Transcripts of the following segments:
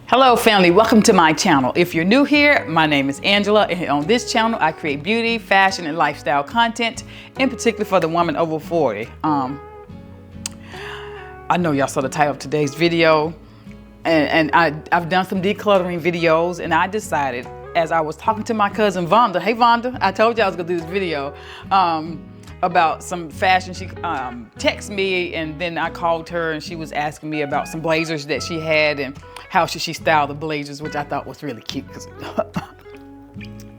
Hello family, welcome to my channel. If you're new here, my name is Angela, and on this channel I create beauty, fashion, and lifestyle content, in particular for the woman over 40. I know y'all saw the title of today's video, and I've done some decluttering videos, and I decided, as I was talking to my cousin Vonda, hey Vonda, I told you I was gonna do this video, about some fashion. She texted me, and then I called her, and she was asking me about some blazers that she had and how should she style the blazers, which I thought was really cute.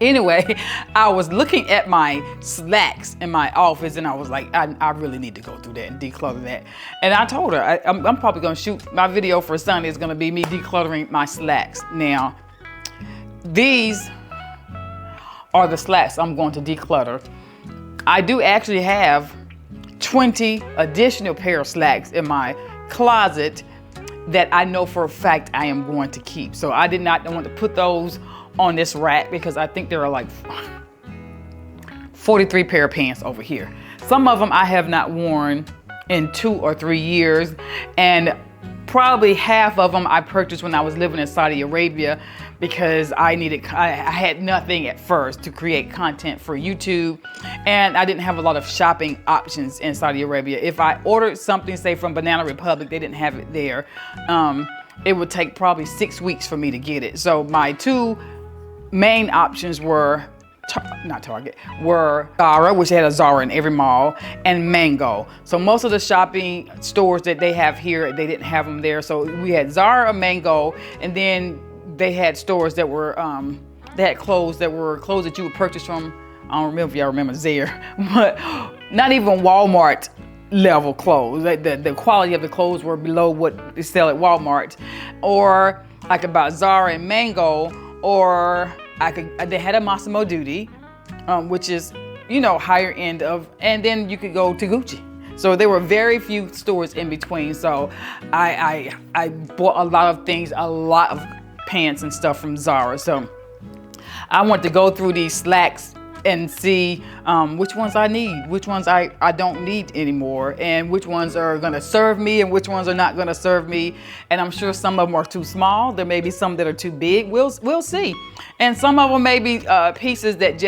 Anyway, I was looking at my slacks in my office, and I was like, I really need to go through that and declutter that. And I told her, I'm probably gonna shoot my video for Sunday. It's gonna be me decluttering my slacks. Now, these are the slacks I'm going to declutter. I do actually have 20 additional pair of slacks in my closet that I know for a fact I am going to keep. So I did not want to put those on this rack because I think there are like 43 pair of pants over here. Some of them I have not worn in 2 or 3 years, and probably half of them I purchased when I was living in Saudi Arabia because I had nothing at first to create content for YouTube, and I didn't have a lot of shopping options in Saudi Arabia. If I ordered something, say from Banana Republic, they didn't have it there. It would take probably 6 weeks for me to get it. So my two main options were were Zara, which had a Zara in every mall, and Mango. So most of the shopping stores that they have here, they didn't have them there. So we had Zara, Mango, and then they had stores that were, they had clothes that you would purchase from, I don't remember if y'all remember Zare, but not even Walmart level clothes. The quality of the clothes were below what they sell at Walmart. Or I could buy Zara and Mango, or they had a Massimo Dutti, which is, you know, higher end of, and then you could go to Gucci. So there were very few stores in between. So I bought a lot of things, a lot of pants and stuff from Zara. So I want to go through these slacks and see which ones I need, which ones I don't need anymore, and which ones are gonna serve me and which ones are not gonna serve me. And I'm sure some of them are too small. There may be some that are too big. We'll see. And some of them may be pieces that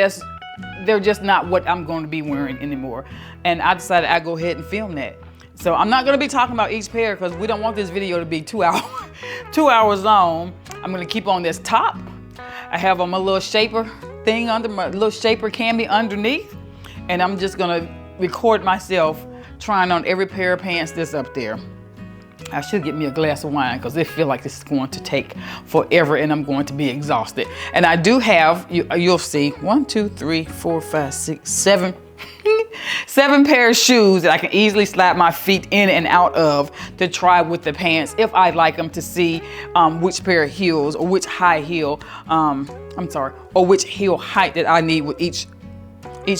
they're just not what I'm going to be wearing anymore. And I decided I'd go ahead and film that. So I'm not gonna be talking about each pair because we don't want this video to be 2 hours long. I'm gonna keep on this top. I have on my little shaper thing under my little shaper cami underneath, and I'm just gonna record myself trying on every pair of pants that's up there. I should get me a glass of wine because I feel like this is going to take forever and I'm going to be exhausted. And I do have, you'll see, 1, 2, 3, 4, 5, 6, 7 7 pair of shoes that I can easily slide my feet in and out of to try with the pants if I like them, to see which pair of heels or which high heel, or which heel height that I need with each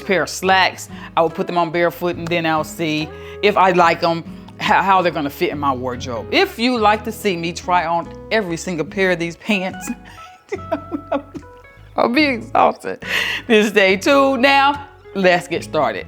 pair of slacks. I will put them on barefoot, and then I'll see if I like them, how they're gonna fit in my wardrobe. If you like to see me try on every single pair of these pants, I'll be exhausted. Then stay tuned. Now, let's get started.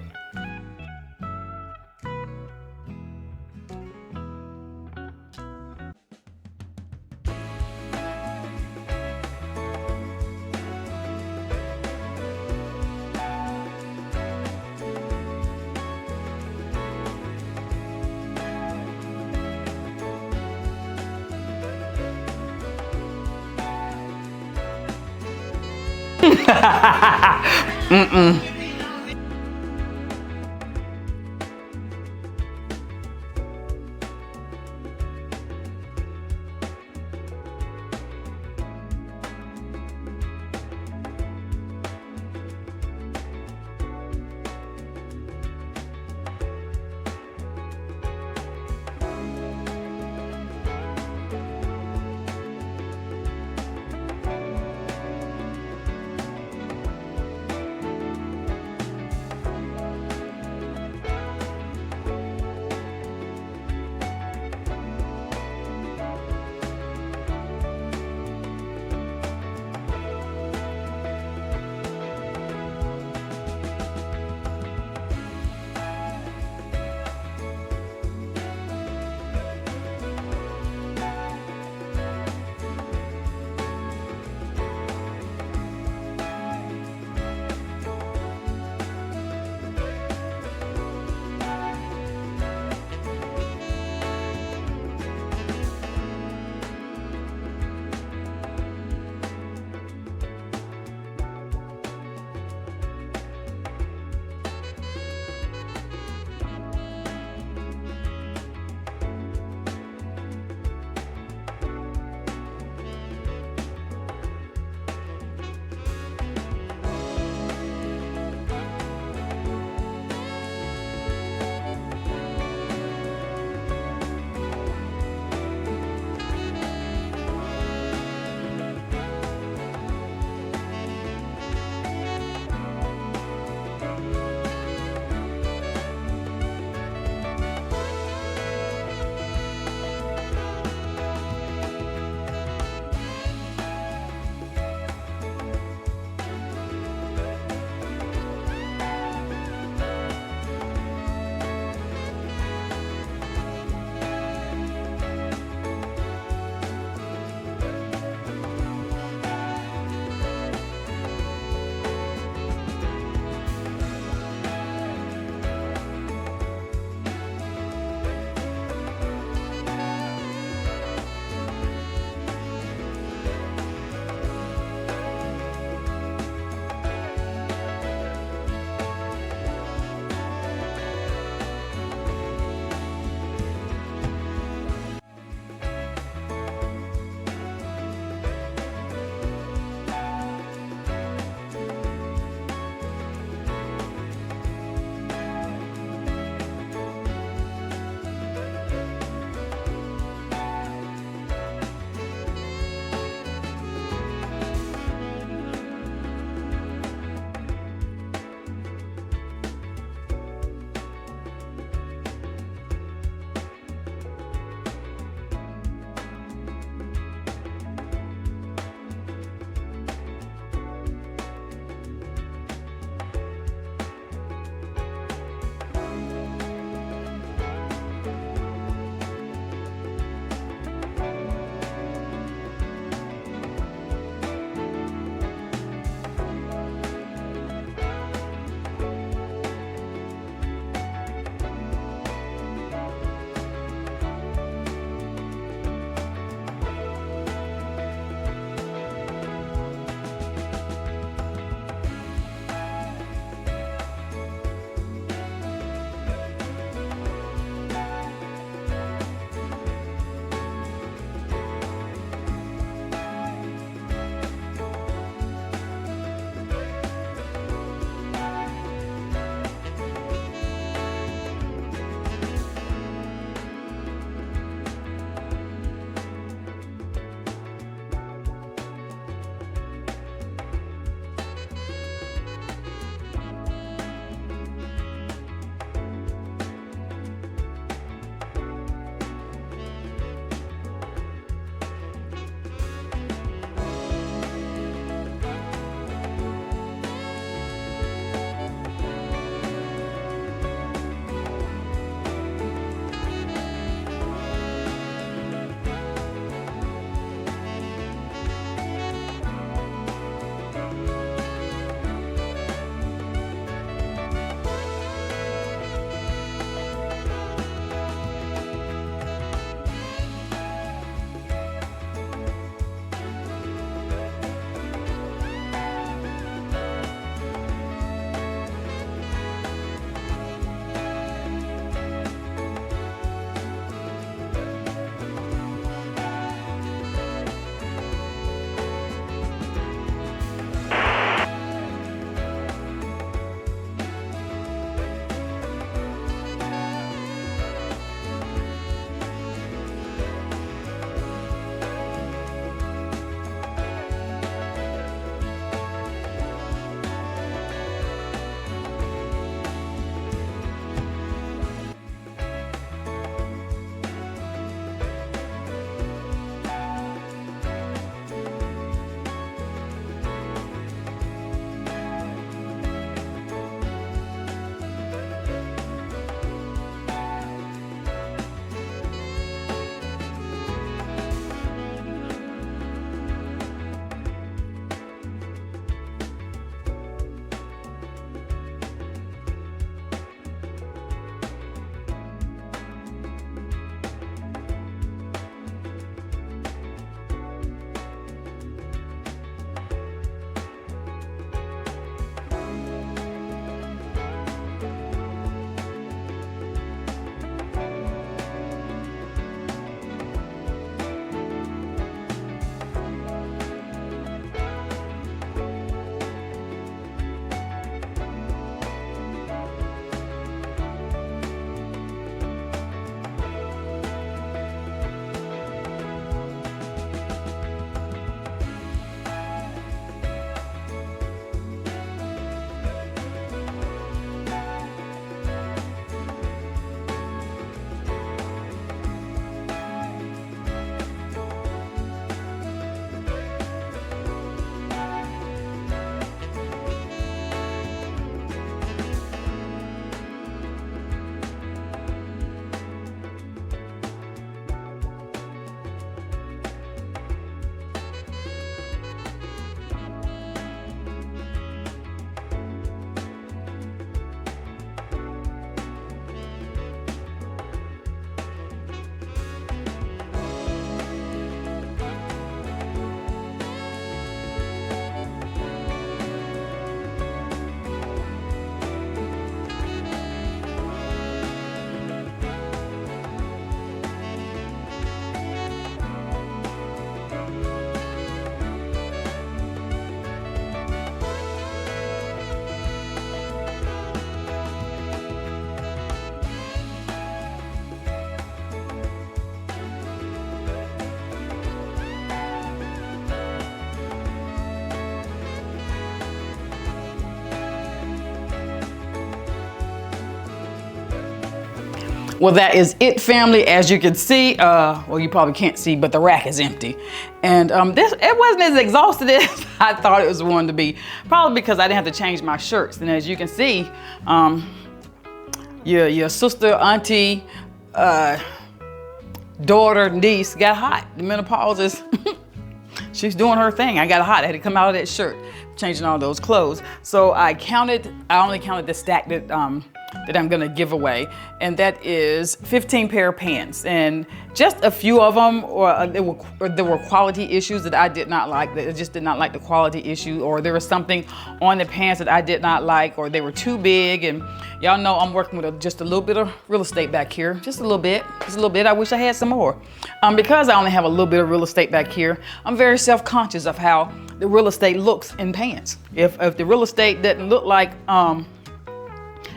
Well, that is it, family. As you can see, well, you probably can't see, but the rack is empty. And it wasn't as exhausted as I thought it was going to be. Probably because I didn't have to change my shirts. And as you can see, your sister, auntie, daughter, niece got hot. The menopause is, she's doing her thing. I got hot. I had to come out of that shirt, changing all those clothes. So I only counted the stack that I'm gonna give away, and that is 15 pair of pants. And just a few of them, or there were quality issues that I did not like, that I just did not like the quality issue, or there was something on the pants that I did not like, or they were too big. And y'all know I'm working with just a little bit of real estate back here, just a little bit. I wish I had some more. Because I only have a little bit of real estate back here, I'm very self-conscious of how the real estate looks in pants. If the real estate doesn't look like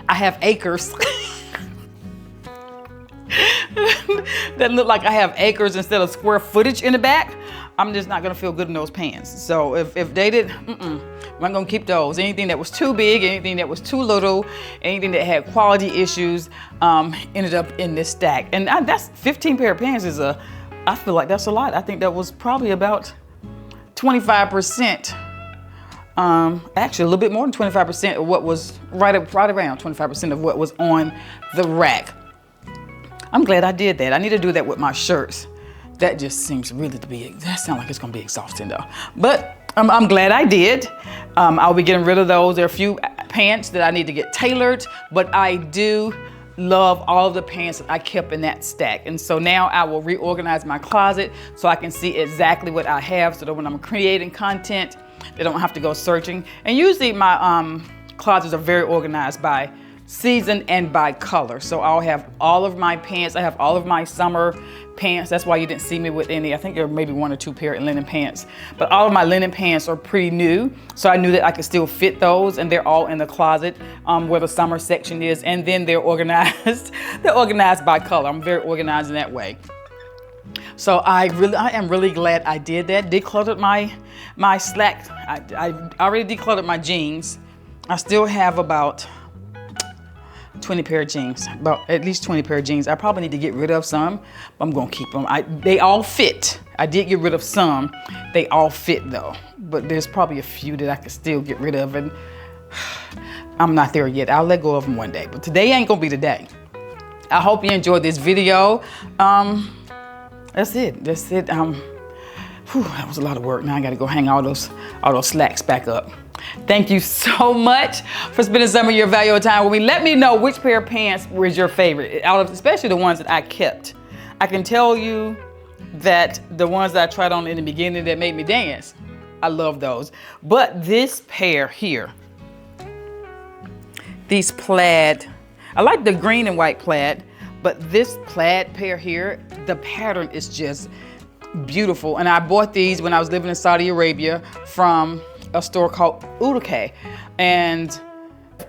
I have acres, that look like I have acres instead of square footage in the back, I'm just not gonna feel good in those pants. So if they did, I'm not gonna keep those. Anything that was too big, anything that was too little, anything that had quality issues, ended up in this stack. And that's 15 pair of pants I feel like that's a lot. I think that was probably about 25%. Actually a little bit more than 25% of what was right around 25% of what was on the rack. I'm glad I did that. I need to do that with my shirts. That just seems really that sounds like it's gonna be exhausting though. But I'm glad I did. I'll be getting rid of those. There are a few pants that I need to get tailored, but I do love all of the pants that I kept in that stack. And so now I will reorganize my closet so I can see exactly what I have, so that when I'm creating content, they don't have to go searching. And usually my closets are very organized by season and by color. So I'll have all of my pants. I have all of my summer pants. That's why you didn't see me with any. I think there were maybe 1 or 2 pair of linen pants. But all of my linen pants are pretty new. So I knew that I could still fit those, and they're all in the closet where the summer section is. And then they're organized. They're organized by color. I'm very organized in that way. So I am really glad I did that. Decluttered my slacks. I already decluttered my jeans. I still have about 20 pair of jeans, about at least 20 pair of jeans. I probably need to get rid of some, but I'm gonna keep them. They all fit. I did get rid of some. They all fit though, but there's probably a few that I could still get rid of, and I'm not there yet. I'll let go of them one day, but today ain't gonna be the day. I hope you enjoyed this video. That's it. That was a lot of work. Now I gotta go hang all those slacks back up. Thank you so much for spending some of your valuable time with me. Let me know which pair of pants was your favorite, especially the ones that I kept. I can tell you that the ones that I tried on in the beginning that made me dance, I love those. But this pair here, these plaid, I like the green and white plaid, but this plaid pair here, the pattern is just beautiful. And I bought these when I was living in Saudi Arabia from a store called Udake, and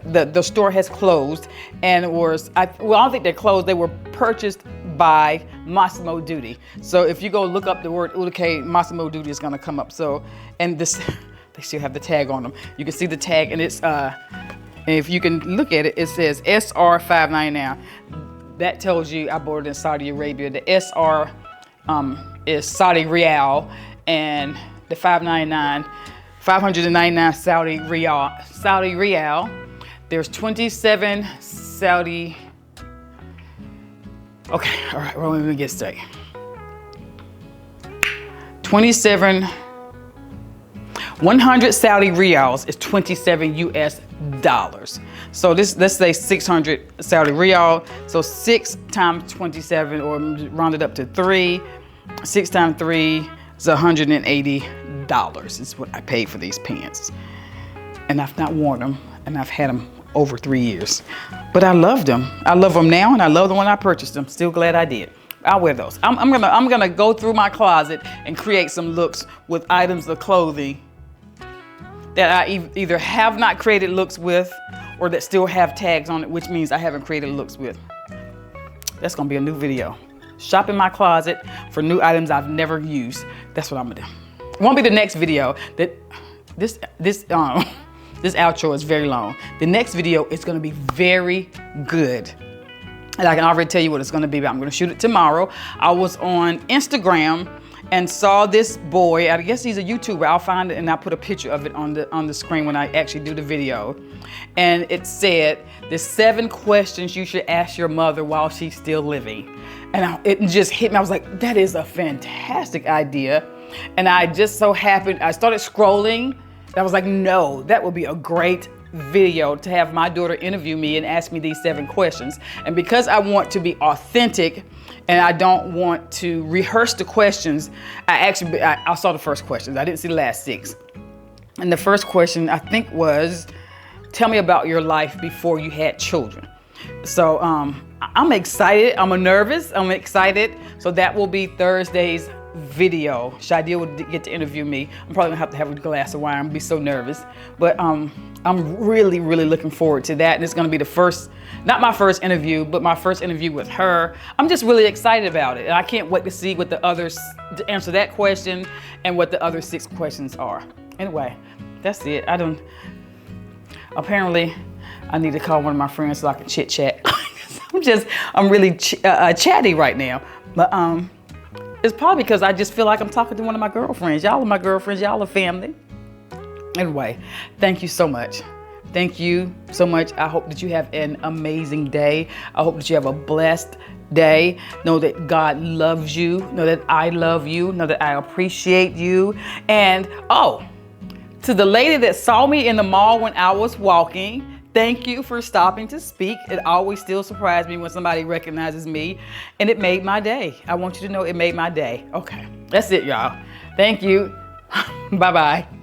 the store has closed, and it was, I don't think they're closed. They were purchased by Massimo Dutti. So if you go look up the word Udake, Massimo Dutti is gonna come up. So, and this, they still have the tag on them. You can see the tag, and it's, and if you can look at it, it says SR 599. That tells you I bought it in Saudi Arabia. The SR is Saudi Rial, and the 599 Saudi Rial. There's 27 Saudi. Okay, all right, well, let me get straight. 100 Saudi Rials is 27 US dollars. So this, let's say 600 Saudi Rial. So 6 times 27, or round it up to 3. 6 times 3 is $180 is what I paid for these pants. And I've not worn them, and I've had them over 3 years. But I loved them. I love them now, and I love them when I purchased them. Still glad I did. I'll wear those. I'm gonna go through my closet and create some looks with items of clothing that I either have not created looks with, or that still have tags on it, which means I haven't created looks with. That's gonna be a new video. Shop in my closet for new items I've never used. That's what I'm gonna do. It won't be the next video. This outro is very long. The next video is gonna be very good. And I can already tell you what it's gonna be, but I'm gonna shoot it tomorrow. I was on Instagram and saw this boy, I guess he's a YouTuber. I'll find it and I'll put a picture of it on the screen when I actually do the video. And it said, the 7 questions you should ask your mother while she's still living. And it just hit me. I was like, that is a fantastic idea. And I just so happened, I started scrolling. And I was like, no, that would be a great video to have my daughter interview me and ask me these 7 questions. And because I want to be authentic and I don't want to rehearse the questions, I saw the first questions. I didn't see the last 6. And the first question I think was, tell me about your life before you had children. So I'm excited, I'm nervous, I'm excited. So that will be Thursday's video. Shadia will get to interview me. I'm probably gonna have a glass of wine. I'm gonna be so nervous. But I'm really, really looking forward to that. And it's gonna be the first, not my first interview, but my first interview with her. I'm just really excited about it. And I can't wait to see what the others, to answer that question and what the other 6 questions are. Anyway, that's it. Apparently, I need to call one of my friends so I can chit chat. I'm really chatty right now. But it's probably because I just feel like I'm talking to one of my girlfriends. Y'all are my girlfriends, y'all are family. Anyway, thank you so much. Thank you so much. I hope that you have an amazing day. I hope that you have a blessed day. Know that God loves you. Know that I love you. Know that I appreciate you. And to the lady that saw me in the mall when I was walking, thank you for stopping to speak. It always still surprises me when somebody recognizes me, and it made my day. I want you to know it made my day. Okay, that's it, y'all. Thank you. Bye-bye.